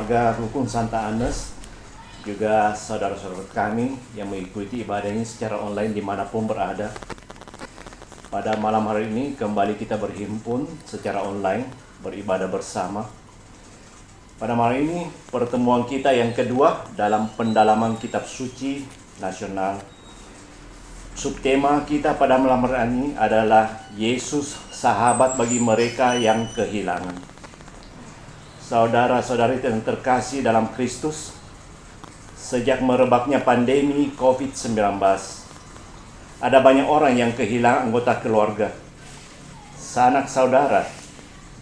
keluarga Rukun Santa Anes, juga saudara-saudara kami yang mengikuti ibadah ini secara online dimanapun berada. Pada malam hari ini kembali kita berhimpun secara online, beribadah bersama. Pada malam ini pertemuan kita yang kedua dalam pendalaman kitab suci nasional. Subtema kita pada malam hari ini adalah Yesus sahabat bagi mereka yang kehilangan. Saudara-saudari yang terkasih dalam Kristus, sejak merebaknya pandemi COVID-19, ada banyak orang yang kehilangan anggota keluarga, sanak saudara,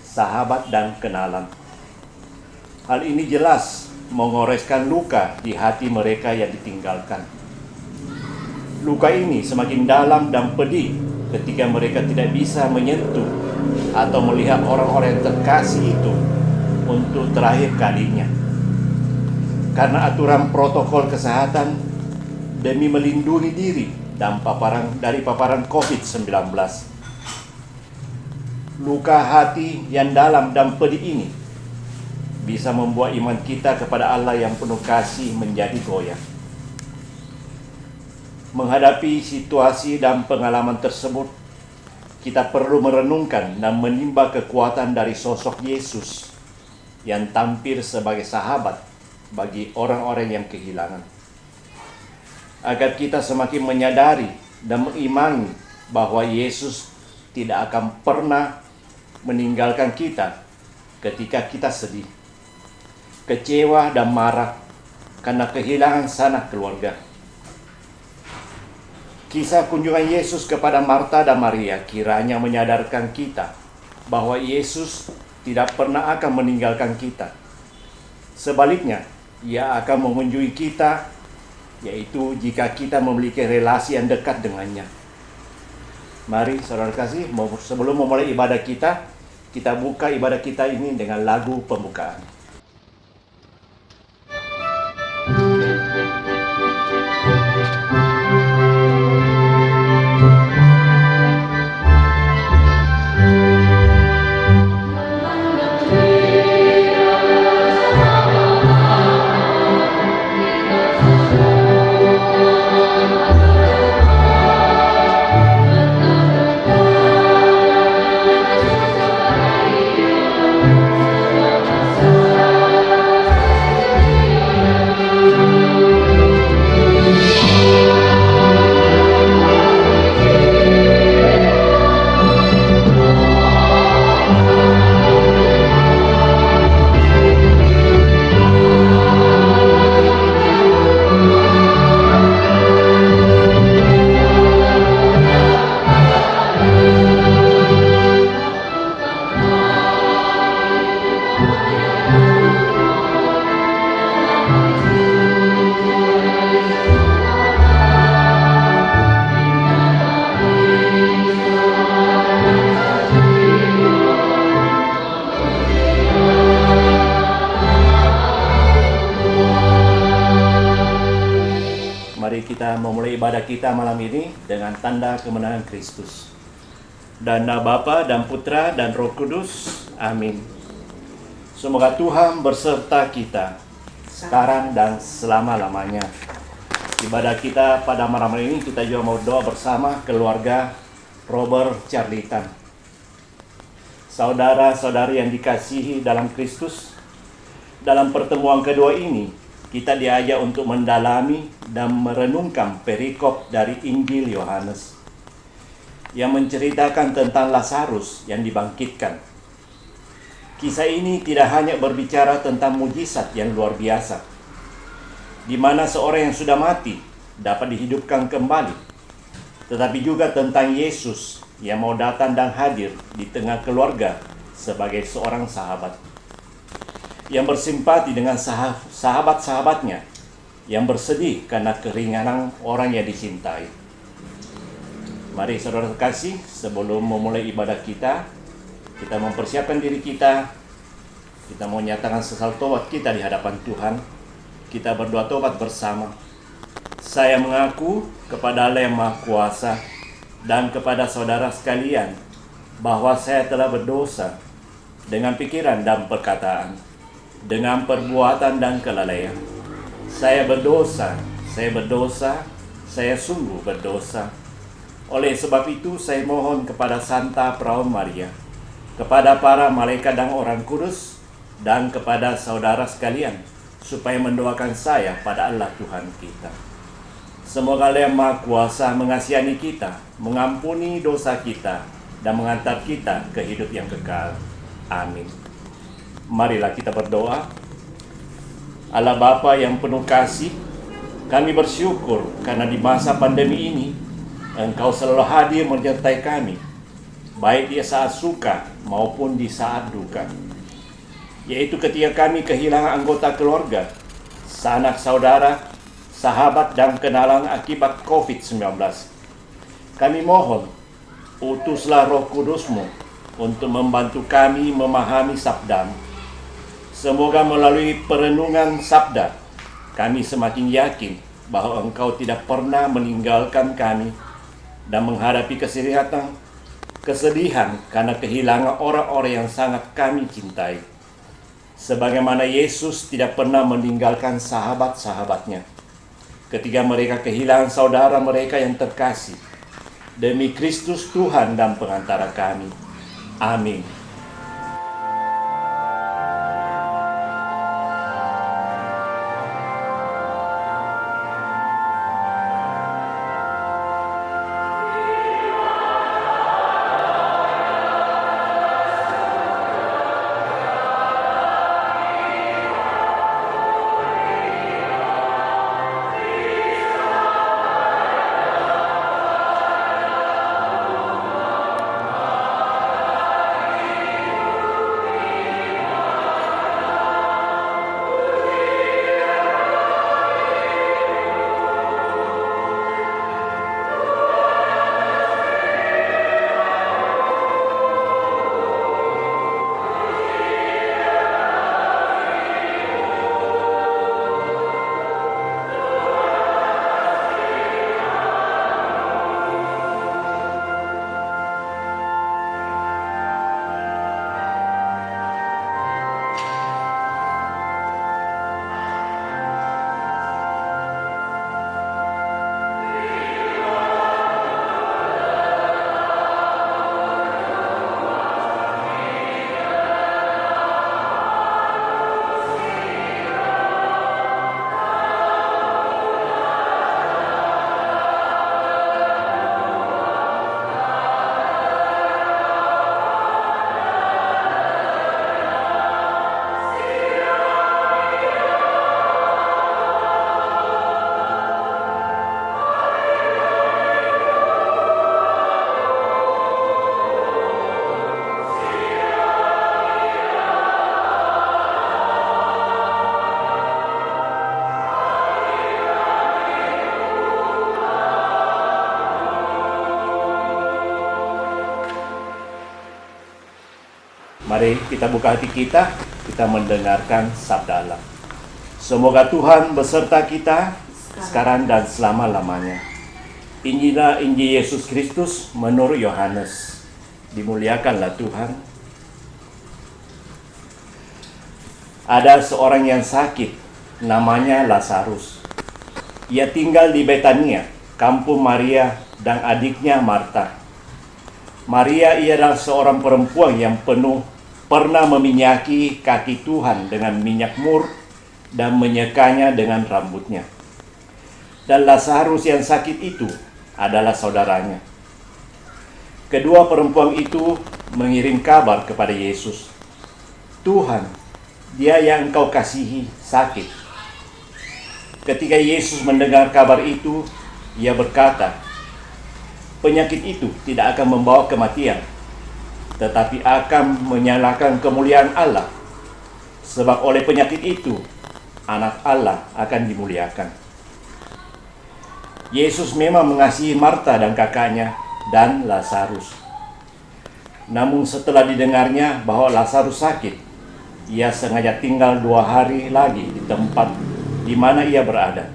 sahabat, dan kenalan. Hal ini jelas mengoreskan luka di hati mereka yang ditinggalkan. Luka ini semakin dalam dan pedih ketika mereka tidak bisa menyentuh atau melihat orang-orang yang terkasih itu untuk terakhir kalinya. Karena aturan protokol kesehatan demi melindungi diri dari paparan COVID-19. Luka hati yang dalam dan pedih ini bisa membuat iman kita kepada Allah yang penuh kasih menjadi goyah. Menghadapi situasi dan pengalaman tersebut, kita perlu merenungkan dan menimba kekuatan dari sosok Yesus yang tampil sebagai sahabat bagi orang-orang yang kehilangan. Agar kita semakin menyadari dan mengimani bahwa Yesus tidak akan pernah meninggalkan kita ketika kita sedih, kecewa, dan marah karena kehilangan sanak keluarga. Kisah kunjungan Yesus kepada Marta dan Maria kiranya menyadarkan kita bahwa Yesus tidak pernah akan meninggalkan kita. Sebaliknya, Ia akan mengunjungi kita, yaitu jika kita memiliki relasi yang dekat dengannya. Mari saudara kasih, sebelum memulai ibadah kita buka ibadah kita ini dengan lagu pembukaan. Mari kita memulai ibadah kita malam ini dengan tanda kemenangan Kristus. Dan nama Bapa dan Putra dan Roh Kudus. Amin. Semoga Tuhan berserta kita sekarang dan selama-lamanya. Ibadah kita pada malam ini kita juga mau doa bersama keluarga Robert Carlitan. Saudara-saudari yang dikasihi dalam Kristus, dalam pertemuan kedua ini kita diajak untuk mendalami dan merenungkan perikop dari Injil Yohanes yang menceritakan tentang Lazarus yang dibangkitkan. Kisah ini tidak hanya berbicara tentang mujizat yang luar biasa, di mana seorang yang sudah mati dapat dihidupkan kembali, tetapi juga tentang Yesus yang mau datang dan hadir di tengah keluarga sebagai seorang sahabat yang bersimpati dengan sahabat-sahabatnya yang bersedih karena keringanan orang yang dicintai. Mari saudara kasih, sebelum memulai ibadah kita mempersiapkan diri kita mau nyatakan sesal tobat kita di hadapan Tuhan. Kita berdoa tobat bersama. Saya mengaku kepada Allah yang Maha Kuasa dan kepada saudara sekalian bahwa saya telah berdosa dengan pikiran dan perkataan, dengan perbuatan dan kelalaian. Saya berdosa, saya sungguh berdosa. Oleh sebab itu saya mohon kepada Santa Perawan Maria, kepada para malaikat dan orang kudus, dan kepada saudara sekalian, supaya mendoakan saya pada Allah Tuhan kita. Semoga Allah yang Maha Kuasa mengasihani kita, mengampuni dosa kita, dan mengantar kita ke hidup yang kekal. Amin. Marilah kita berdoa. Allah Bapa yang penuh kasih, kami bersyukur karena di masa pandemi ini, Engkau selalu hadir menyertai kami, baik di saat suka maupun di saat duka. Yaitu ketika kami kehilangan anggota keluarga, sanak saudara, sahabat dan kenalan akibat COVID-19. Kami mohon, utuslah Roh Kudus-Mu untuk membantu kami memahami sabda-Mu. Semoga melalui perenungan sabda, kami semakin yakin bahwa Engkau tidak pernah meninggalkan kami dan menghadapi kesedihan karena kehilangan orang-orang yang sangat kami cintai. Sebagaimana Yesus tidak pernah meninggalkan sahabat-sahabatnya ketika mereka kehilangan saudara mereka yang terkasih. Demi Kristus Tuhan dan pengantara kami. Amin. Mari kita buka hati kita mendengarkan sabda Allah. Semoga Tuhan beserta kita sekarang dan selama-lamanya. Inilah Injil Yesus Kristus menurut Yohanes. Dimuliakanlah Tuhan. Ada seorang yang sakit, namanya Lazarus. Ia tinggal di Betania, kampung Maria dan adiknya Marta. Maria adalah seorang perempuan yang pernah meminyaki kaki Tuhan dengan minyak mur dan menyekanya dengan rambutnya. Dan Lazarus yang sakit itu adalah saudaranya. Kedua perempuan itu mengirim kabar kepada Yesus. Tuhan, dia yang Engkau kasihi sakit. Ketika Yesus mendengar kabar itu, ia berkata, penyakit itu tidak akan membawa kematian, tetapi akan menyalakan kemuliaan Allah. Sebab oleh penyakit itu, anak Allah akan dimuliakan. Yesus memang mengasihi Marta dan kakaknya dan Lazarus. Namun setelah didengarnya bahwa Lazarus sakit, ia sengaja tinggal 2 hari lagi di tempat di mana ia berada.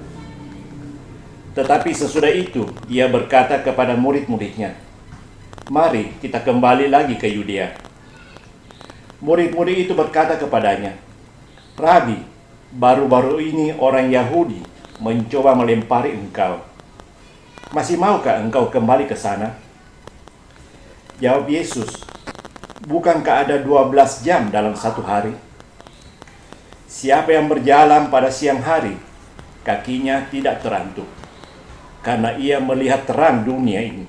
Tetapi sesudah itu, ia berkata kepada murid-muridnya, mari kita kembali lagi ke Yudea. Murid-murid itu berkata kepadanya, "Rabi, baru-baru ini orang Yahudi mencoba melempari engkau. Masih maukah engkau kembali ke sana?" Jawab Yesus, "Bukankah ada 12 jam dalam satu hari? Siapa yang berjalan pada siang hari, kakinya tidak terantuk, karena ia melihat terang dunia ini.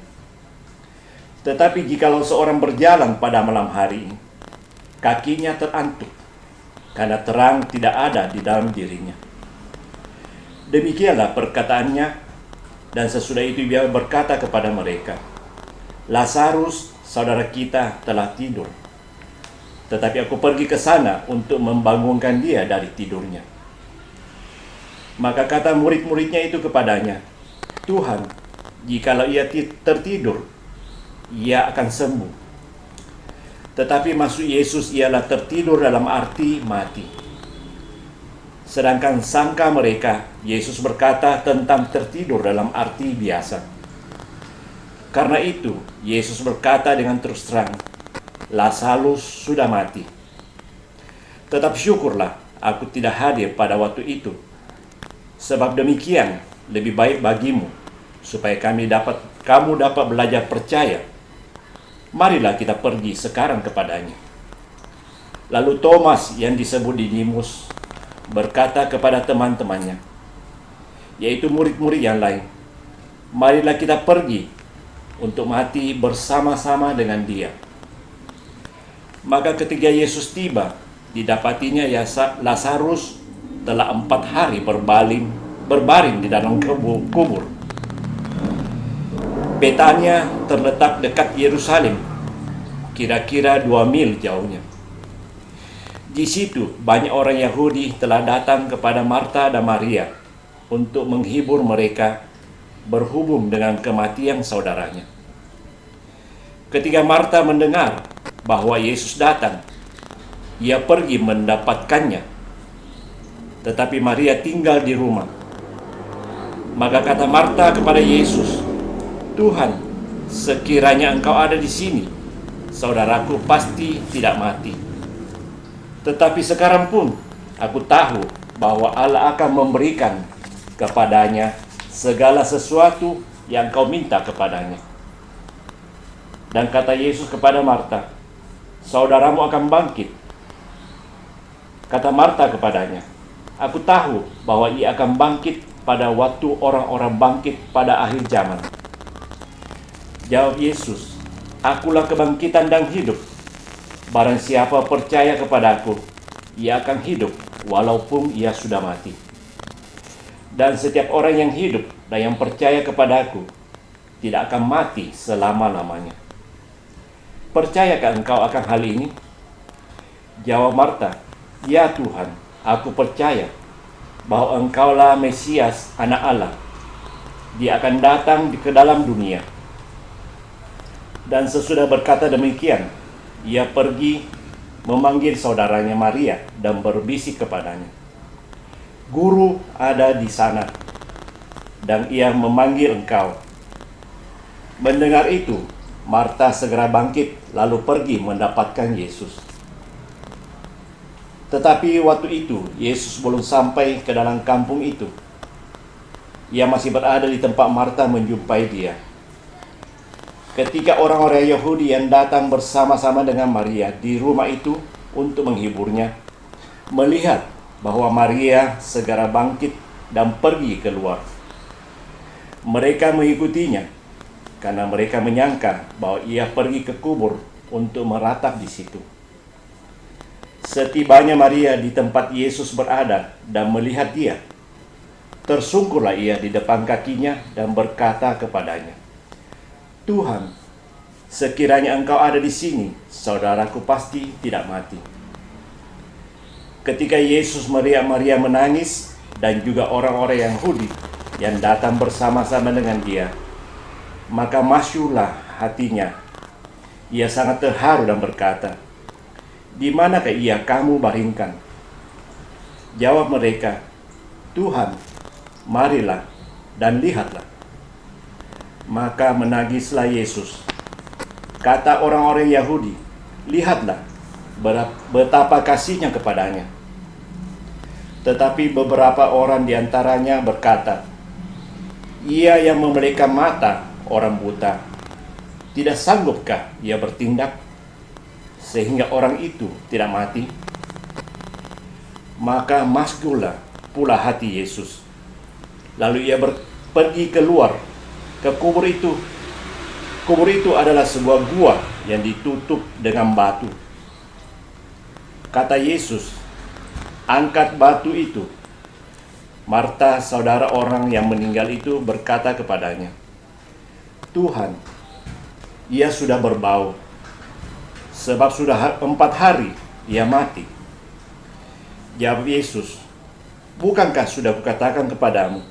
Tetapi jikalau seorang berjalan pada malam hari, kakinya terantuk, karena terang tidak ada di dalam dirinya." Demikianlah perkataannya, dan sesudah itu dia berkata kepada mereka, "Lazarus, saudara kita, telah tidur. Tetapi aku pergi ke sana untuk membangunkan dia dari tidurnya." Maka kata murid-muridnya itu kepadanya, "Tuhan, jikalau ia tertidur, ia akan sembuh." Tetapi maksud Yesus ialah tertidur dalam arti mati. Sedangkan sangka mereka, Yesus berkata tentang tertidur dalam arti biasa. Karena itu, Yesus berkata dengan terus terang, "Lazarus sudah mati. Tetap syukurlah aku tidak hadir pada waktu itu. Sebab demikian lebih baik bagimu, supaya kamu dapat belajar percaya. Marilah kita pergi sekarang kepadanya." Lalu Thomas yang disebut Didimus berkata kepada teman-temannya, yaitu murid-murid yang lain, "Marilah kita pergi untuk mati bersama-sama dengan dia." Maka ketika Yesus tiba, didapatinya Lazarus telah 4 hari berbaring di dalam kubur. Betania terletak dekat Yerusalem, kira-kira 2 mil jauhnya. Di situ banyak orang Yahudi telah datang kepada Marta dan Maria untuk menghibur mereka berhubung dengan kematian saudaranya. Ketika Marta mendengar bahwa Yesus datang, ia pergi mendapatkannya. Tetapi Maria tinggal di rumah. Maka kata Marta kepada Yesus, "Tuhan, sekiranya engkau ada di sini, saudaraku pasti tidak mati. Tetapi sekarang pun aku tahu bahwa Allah akan memberikan kepadanya segala sesuatu yang kau minta kepadanya." Dan kata Yesus kepada Marta, "Saudaramu akan bangkit." Kata Marta kepadanya, "Aku tahu bahwa ia akan bangkit pada waktu orang-orang bangkit pada akhir zaman." Jawab Yesus, "Akulah kebangkitan dan hidup. Barang siapa percaya kepadaku, ia akan hidup walaupun ia sudah mati. Dan setiap orang yang hidup dan yang percaya kepadaku tidak akan mati selama-lamanya. Percayakah engkau akan hal ini?" Jawab Marta, "Ya Tuhan, aku percaya bahwa engkaulah Mesias, Anak Allah. Dia akan datang ke dalam dunia." Dan sesudah berkata demikian, ia pergi memanggil saudaranya Maria dan berbisik kepadanya, "Guru ada di sana, dan ia memanggil engkau." Mendengar itu, Marta segera bangkit lalu pergi mendapatkan Yesus. Tetapi waktu itu Yesus belum sampai ke dalam kampung itu. Ia masih berada di tempat Marta menjumpai dia. Ketika orang-orang Yahudi yang datang bersama-sama dengan Maria di rumah itu untuk menghiburnya, melihat bahwa Maria segera bangkit dan pergi keluar, mereka mengikutinya karena mereka menyangka bahwa ia pergi ke kubur untuk meratap di situ. Setibanya Maria di tempat Yesus berada dan melihat dia, tersungkurlah ia di depan kakinya dan berkata kepadanya, "Tuhan, sekiranya engkau ada di sini, saudaraku pasti tidak mati." Ketika Yesus melihat Maria menangis dan juga orang-orang Yahudi yang datang bersama-sama dengan dia, maka masyurlah hatinya. Ia sangat terharu dan berkata, "Di manakah ia kamu baringkan?" Jawab mereka, "Tuhan, marilah dan lihatlah." Maka menangislah Yesus. Kata orang-orang Yahudi, "Lihatlah betapa kasihnya kepadanya." Tetapi beberapa orang di antaranya berkata, "Ia yang memelihara mata orang buta, tidak sanggupkah ia bertindak sehingga orang itu tidak mati?" Maka masgullah pula hati Yesus. Lalu ia pergi keluar ke kubur itu. Kubur itu adalah sebuah gua yang ditutup dengan batu. Kata Yesus, "Angkat batu itu." Marta, saudara orang yang meninggal itu, berkata kepadanya, "Tuhan, ia sudah berbau, sebab sudah 4 hari ia mati." Jawab Yesus, "Bukankah sudah kukatakan kepadamu,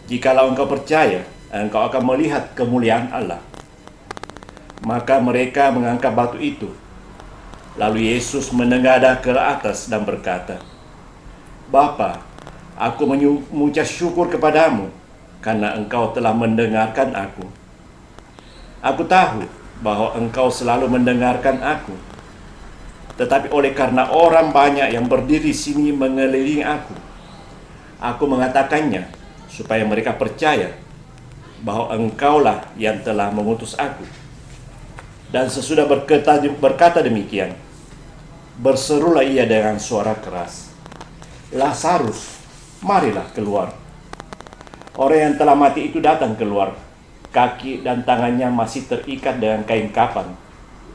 jikalau engkau percaya, engkau akan melihat kemuliaan Allah?" Maka mereka mengangkat batu itu. Lalu Yesus menengadah ke atas dan berkata, "Bapa, aku mengucap syukur kepadamu karena engkau telah mendengarkan aku. Aku tahu bahwa engkau selalu mendengarkan aku. Tetapi oleh karena orang banyak yang berdiri sini mengelilingi aku mengatakannya supaya mereka percaya bahwa engkaulah yang telah mengutus aku." Dan sesudah berkata demikian, berserulah ia dengan suara keras, "Lazarus, marilah keluar." Orang yang telah mati itu datang keluar. Kaki dan tangannya masih terikat dengan kain kapan,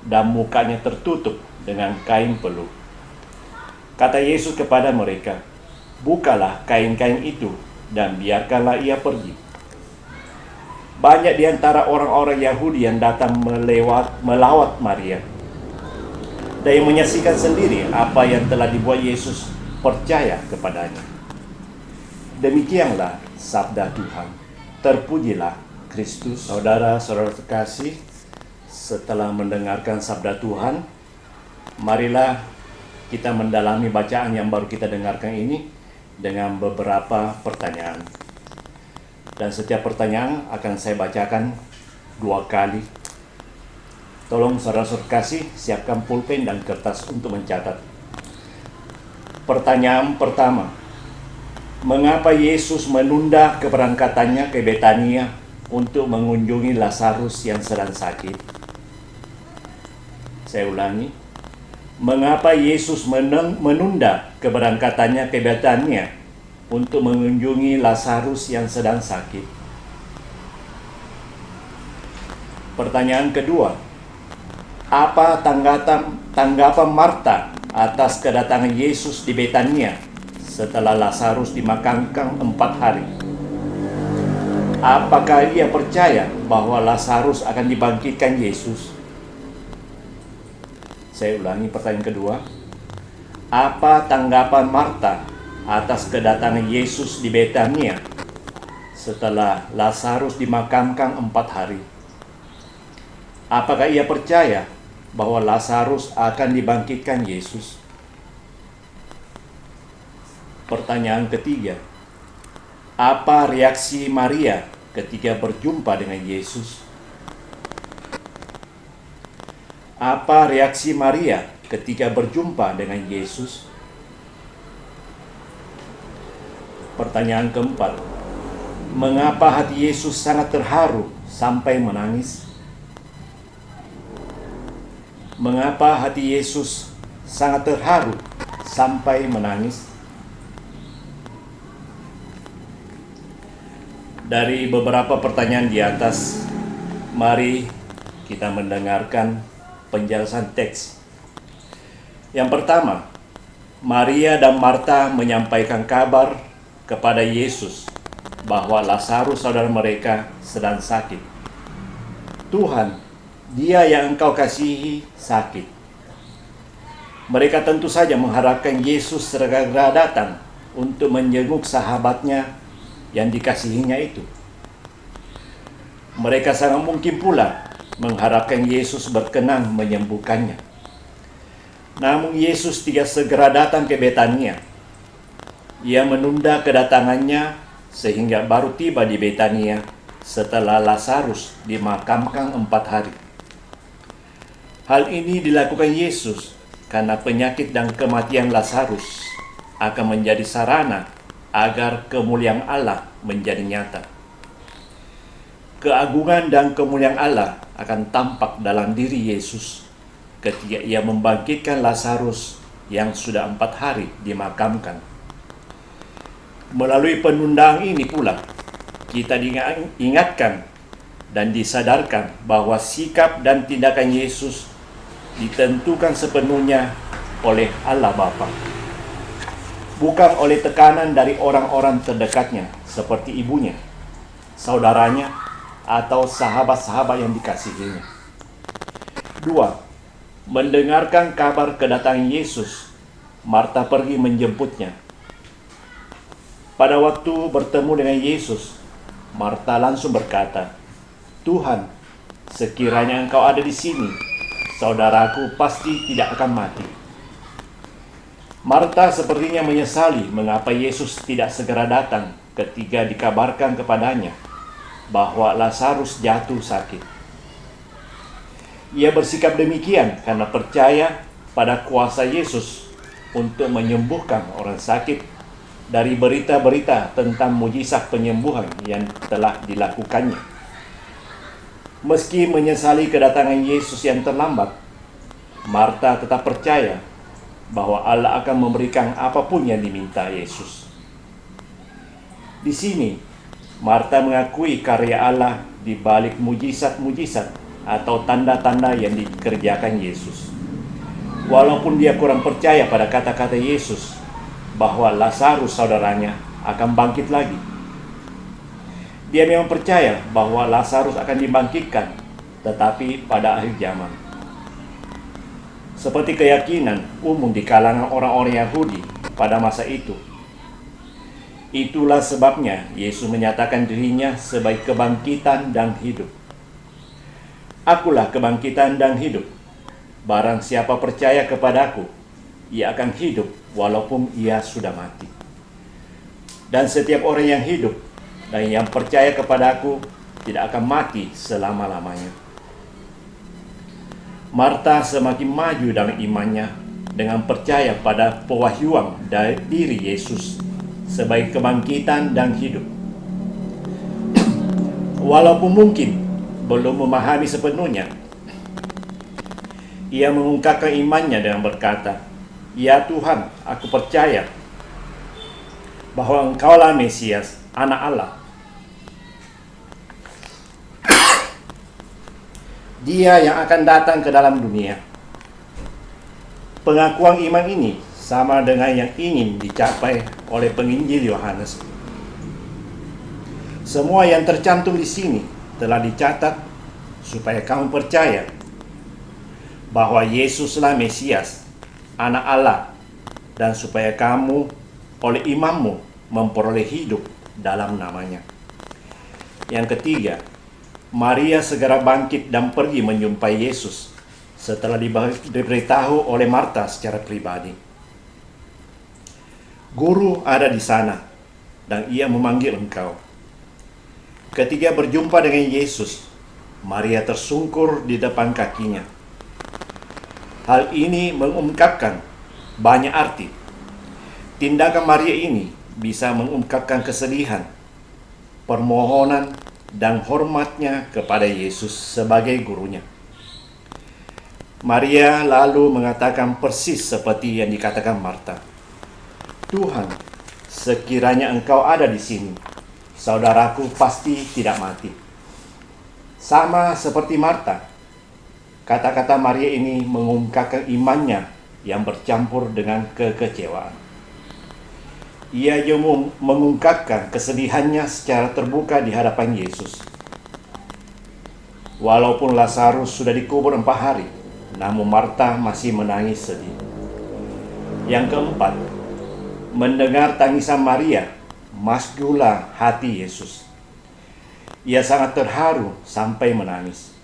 dan mukanya tertutup dengan kain peluh. Kata Yesus kepada mereka, "Bukalah kain-kain itu dan biarkanlah ia pergi." Banyak di antara orang-orang Yahudi yang datang melawat Maria, dan yang menyaksikan sendiri apa yang telah dibuat Yesus, percaya kepadanya. Demikianlah sabda Tuhan. Terpujilah Kristus. Saudara-saudara terkasih, setelah mendengarkan sabda Tuhan, marilah kita mendalami bacaan yang baru kita dengarkan ini dengan beberapa pertanyaan. Dan setiap pertanyaan akan saya bacakan 2 kali. Tolong saudara-saudara terkasih, siapkan pulpen dan kertas untuk mencatat. Pertanyaan pertama, mengapa Yesus menunda keberangkatannya ke Betania untuk mengunjungi Lazarus yang sedang sakit? Saya ulangi, mengapa Yesus menunda keberangkatannya ke Betania untuk mengunjungi Lazarus yang sedang sakit? Pertanyaan kedua, apa tanggapan Marta atas kedatangan Yesus di Betania setelah Lazarus dimakamkan 4 hari? Apakah ia percaya bahwa Lazarus akan dibangkitkan Yesus? Saya ulangi pertanyaan kedua, apa tanggapan Marta atas kedatangan Yesus di Betania setelah Lazarus dimakamkan 4 hari? Apakah ia percaya bahwa Lazarus akan dibangkitkan Yesus? Pertanyaan ketiga, apa reaksi Maria ketika berjumpa dengan Yesus? Apa reaksi Maria ketika berjumpa dengan Yesus? Pertanyaan keempat, mengapa hati Yesus sangat terharu sampai menangis? Mengapa hati Yesus sangat terharu sampai menangis? Dari beberapa pertanyaan di atas, mari kita mendengarkan penjelasan teks. Yang pertama, Maria dan Marta menyampaikan kabar kepada Yesus bahwa Lazarus saudara mereka sedang sakit. "Tuhan, dia yang engkau kasihi sakit." Mereka tentu saja mengharapkan Yesus segera datang untuk menjenguk sahabatnya yang dikasihinya itu. Mereka sangat mungkin pula mengharapkan Yesus berkenan menyembuhkannya. Namun Yesus tidak segera datang ke Betania. Ia menunda kedatangannya sehingga baru tiba di Betania setelah Lazarus dimakamkan 4 hari. Hal ini dilakukan Yesus karena penyakit dan kematian Lazarus akan menjadi sarana agar kemuliaan Allah menjadi nyata. Keagungan dan kemuliaan Allah akan tampak dalam diri Yesus ketika ia membangkitkan Lazarus yang sudah 4 hari dimakamkan. Melalui penundaan ini pula, kita diingatkan dan disadarkan bahwa sikap dan tindakan Yesus ditentukan sepenuhnya oleh Allah Bapa, bukan oleh tekanan dari orang-orang terdekatnya seperti ibunya, saudaranya, atau sahabat-sahabat yang dikasihinya. 2. Mendengarkan kabar kedatangan Yesus, Marta pergi menjemputnya. Pada waktu bertemu dengan Yesus, Marta langsung berkata, "Tuhan, sekiranya Engkau ada di sini, saudaraku pasti tidak akan mati." Marta sepertinya menyesali mengapa Yesus tidak segera datang ketika dikabarkan kepadanya bahwa Lazarus jatuh sakit. Ia bersikap demikian karena percaya pada kuasa Yesus untuk menyembuhkan orang sakit dari berita-berita tentang mujizat penyembuhan yang telah dilakukannya. Meski menyesali kedatangan Yesus yang terlambat, Marta tetap percaya bahwa Allah akan memberikan apapun yang diminta Yesus. Di sini, Marta mengakui karya Allah di balik mujizat-mujizat atau tanda-tanda yang dikerjakan Yesus. Walaupun dia kurang percaya pada kata-kata Yesus bahwa Lazarus saudaranya akan bangkit lagi. Dia memang percaya bahwa Lazarus akan dibangkitkan, tetapi pada akhir zaman. Seperti keyakinan umum di kalangan orang-orang Yahudi pada masa itu. Itulah sebabnya Yesus menyatakan dirinya sebagai kebangkitan dan hidup. Akulah kebangkitan dan hidup. Barang siapa percaya kepadaku, ia akan hidup walaupun ia sudah mati. Dan setiap orang yang hidup dan yang percaya kepadaku tidak akan mati selama-lamanya. Marta semakin maju dalam imannya dengan percaya pada pewahyuan dari diri Yesus sebagai kebangkitan dan hidup. Walaupun mungkin belum memahami sepenuhnya, ia mengungkapkan imannya dengan berkata, "Ya Tuhan, aku percaya bahwa Engkaulah Mesias, Anak Allah." Dia yang akan datang ke dalam dunia. Pengakuan iman ini sama dengan yang ingin dicapai oleh penginjil Yohanes. Semua yang tercantum di sini telah dicatat supaya kamu percaya bahwa Yesuslah Mesias, Anak Allah, dan supaya kamu oleh imanmu memperoleh hidup dalam namanya. Yang ketiga, Maria segera bangkit dan pergi menjumpai Yesus setelah diberitahu oleh Marta secara pribadi. "Guru ada di sana dan ia memanggil engkau." Ketika berjumpa dengan Yesus, Maria tersungkur di depan kakinya. Hal ini mengungkapkan banyak arti. Tindakan Maria ini bisa mengungkapkan kesedihan, permohonan, dan hormatnya kepada Yesus sebagai gurunya. Maria lalu mengatakan persis seperti yang dikatakan Marta. "Tuhan, sekiranya Engkau ada di sini, saudaraku pasti tidak mati." Sama seperti Marta, kata-kata Maria ini mengungkapkan imannya yang bercampur dengan kekecewaan. Ia juga mengungkapkan kesedihannya secara terbuka di hadapan Yesus. Walaupun Lazarus sudah dikubur 4 hari, namun Marta masih menangis sedih. Yang keempat, mendengar tangisan Maria, maskulah hati Yesus. Ia sangat terharu sampai menangis.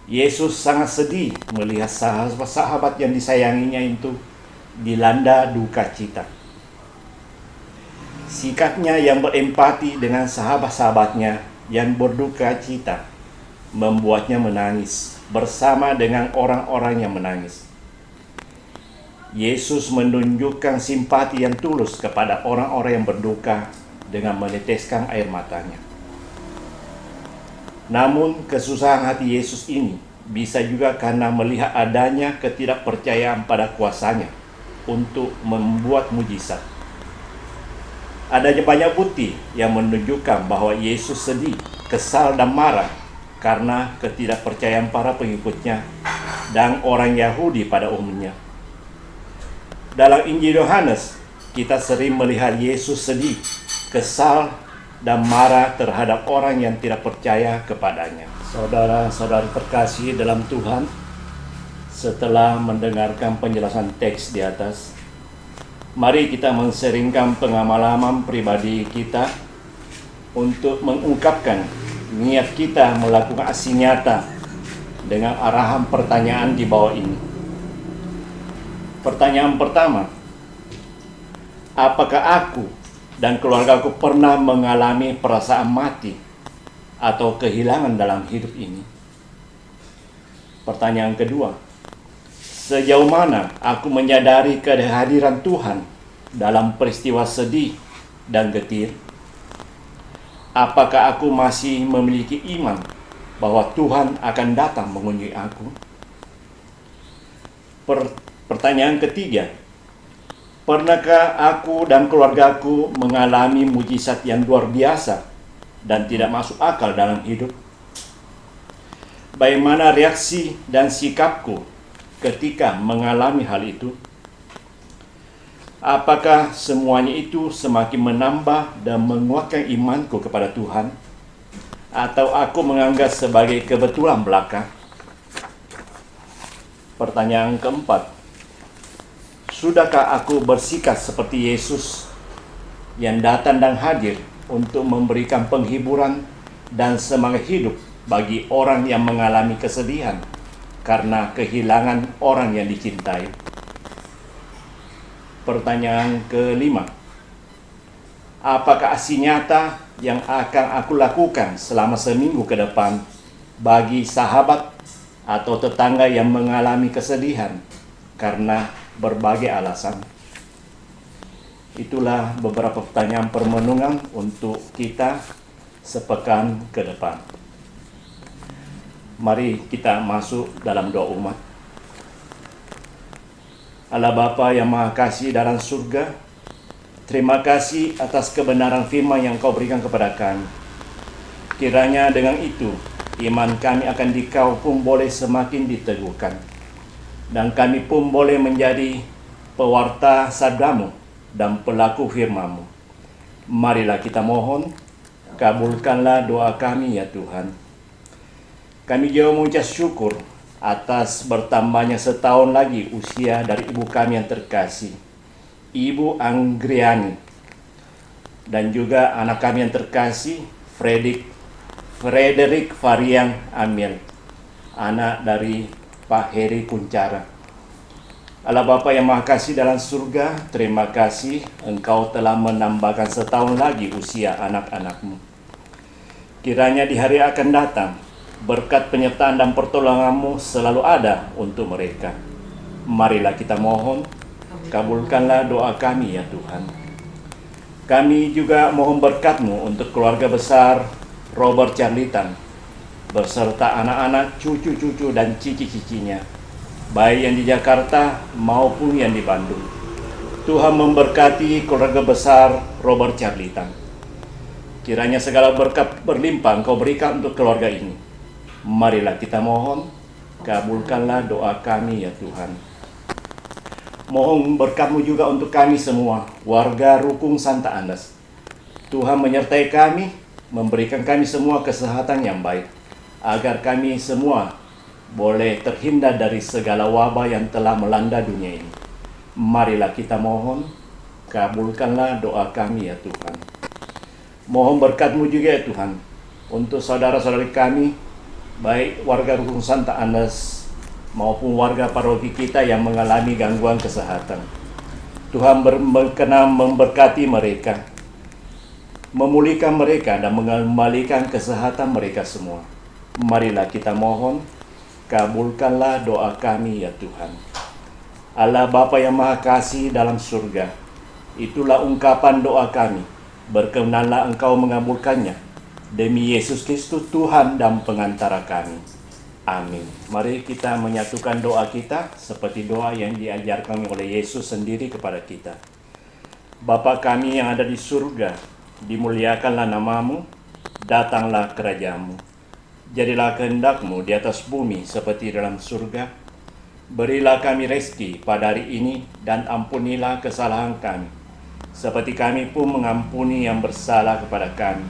Yesus sangat sedih melihat sahabat-sahabat yang disayanginya itu dilanda duka cita. Sikapnya yang berempati dengan sahabat-sahabatnya yang berduka cita membuatnya menangis bersama dengan orang-orang yang menangis. Yesus menunjukkan simpati yang tulus kepada orang-orang yang berduka dengan meneteskan air matanya. Namun kesusahan hati Yesus ini bisa juga karena melihat adanya ketidakpercayaan pada kuasanya untuk membuat mujizat. Adanya banyak bukti yang menunjukkan bahwa Yesus sedih, kesal, dan marah karena ketidakpercayaan para pengikutnya dan orang Yahudi pada umumnya. Dalam Injil Yohanes, kita sering melihat Yesus sedih, kesal, dan marah terhadap orang yang tidak percaya kepadanya. Saudara-saudari terkasih dalam Tuhan, setelah mendengarkan penjelasan teks di atas, mari kita menseringkan pengalaman pribadi kita untuk mengungkapkan niat kita melakukan aksi nyata dengan arahan pertanyaan di bawah ini. Pertanyaan pertama, apakah aku dan keluargaku pernah mengalami perasaan mati atau kehilangan dalam hidup ini? Pertanyaan kedua, sejauh mana aku menyadari kehadiran Tuhan dalam peristiwa sedih dan getir? Apakah aku masih memiliki iman bahwa Tuhan akan datang mengunjungi aku? Pertanyaan ketiga, pernahkah aku dan keluargaku mengalami mujizat yang luar biasa dan tidak masuk akal dalam hidup? Bagaimana reaksi dan sikapku ketika mengalami hal itu? Apakah semuanya itu semakin menambah dan menguatkan imanku kepada Tuhan? Atau aku menganggap sebagai kebetulan belaka? Pertanyaan keempat, sudahkah aku bersikap seperti Yesus yang datang dan hadir untuk memberikan penghiburan dan semangat hidup bagi orang yang mengalami kesedihan karena kehilangan orang yang dicintai? Pertanyaan kelima, apakah aksi nyata yang akan aku lakukan selama seminggu ke depan bagi sahabat atau tetangga yang mengalami kesedihan karena berbagai alasan? Itulah beberapa pertanyaan permenungan untuk kita sepekan ke depan. Mari kita masuk dalam doa umat. Allah Bapa yang Maha Kasih dalam surga, terima kasih atas kebenaran firman yang Kau berikan kepada kami. Kiranya dengan itu, iman kami akan Dikau pun boleh semakin diteguhkan, dan kami pun boleh menjadi pewarta sabdamu dan pelaku firman-Mu. Marilah kita mohon, kabulkanlah doa kami ya Tuhan. Kami juga mengucap syukur atas bertambahnya setahun lagi usia dari ibu kami yang terkasih, Ibu Anggriani, dan juga anak kami yang terkasih, Frederick Varian Amil, anak dari Pak Heri Kuncara. Allah Bapa yang Maha Kasih dalam surga, terima kasih Engkau telah menambahkan setahun lagi usia anak-anak-Mu. Kiranya di hari akan datang, berkat penyertaan dan pertolongan-Mu selalu ada untuk mereka. Marilah kita mohon, kabulkanlah doa kami ya Tuhan. Kami juga mohon berkat-Mu untuk keluarga besar Robert Carlitan, beserta anak-anak, cucu-cucu, dan cici-cicinya, baik yang di Jakarta maupun yang di Bandung. Tuhan memberkati keluarga besar Robert Carlitan. Kiranya segala berkat berlimpah Engkau berikan untuk keluarga ini. Marilah kita mohon, kabulkanlah doa kami ya Tuhan. Mohon berkat-Mu juga untuk kami semua, warga Rukung Santa Anas. Tuhan menyertai kami, memberikan kami semua kesehatan yang baik, agar kami semua boleh terhindar dari segala wabah yang telah melanda dunia ini. Marilah kita mohon, kabulkanlah doa kami ya Tuhan. Mohon berkat-Mu juga ya Tuhan, untuk saudara-saudari kami, baik warga Rukun Santa Anas maupun warga paroki kita yang mengalami gangguan kesehatan. Tuhan berkenan memberkati mereka, memulihkan mereka, dan mengembalikan kesehatan mereka semua. Marilah kita mohon, kabulkanlah doa kami ya Tuhan. Allah Bapa yang Maha Kasih dalam surga, itulah ungkapan doa kami. Berkenanlah Engkau mengabulkannya. Demi Yesus Kristus Tuhan dan pengantara kami. Amin. Mari kita menyatukan doa kita seperti doa yang diajarkan oleh Yesus sendiri kepada kita. Bapa kami yang ada di surga, dimuliakanlah namamu, datanglah kerajaan-Mu. Jadilah kehendak-Mu di atas bumi seperti dalam surga. Berilah kami rezeki pada hari ini dan ampunilah kesalahan kami, seperti kami pun mengampuni yang bersalah kepada kami.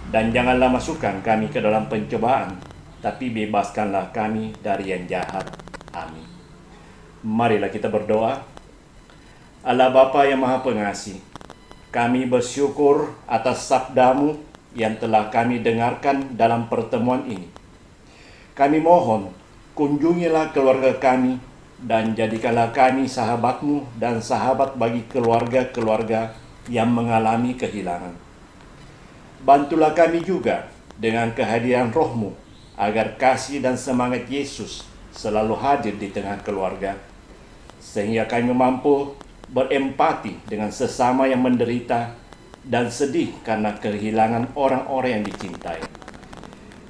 Dan janganlah masukkan kami ke dalam pencobaan, tapi bebaskanlah kami dari yang jahat. Amin. Marilah kita berdoa. Allah Bapa yang Maha Pengasih, kami bersyukur atas sabda-Mu yang telah kami dengarkan dalam pertemuan ini. Kami mohon, kunjungilah keluarga kami dan jadikanlah kami sahabat-Mu dan sahabat bagi keluarga-keluarga yang mengalami kehilangan. Bantulah kami juga dengan kehadiran Roh-Mu, agar kasih dan semangat Yesus selalu hadir di tengah keluarga, sehingga kami mampu berempati dengan sesama yang menderita dan sedih karena kehilangan orang-orang yang dicintai.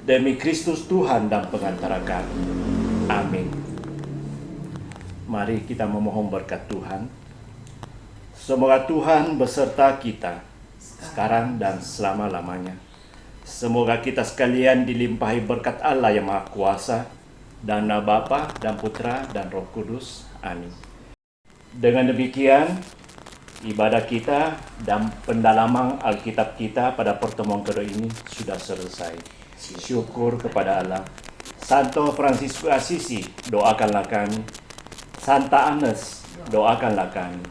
Demi Kristus Tuhan dan pengantara kami. Amin. Mari kita memohon berkat Tuhan. Semoga Tuhan beserta kita sekarang dan selama-lamanya. Semoga kita sekalian dilimpahi berkat Allah yang Maha Kuasa, dan Bapa dan Putra dan Roh Kudus. Amin. Dengan demikian, ibadah kita dan pendalaman Alkitab kita pada pertemuan kedua ini sudah selesai. Syukur kepada Allah. Santo Fransiskus Assisi, doakanlah kami. Santa Agnes, doakanlah kami.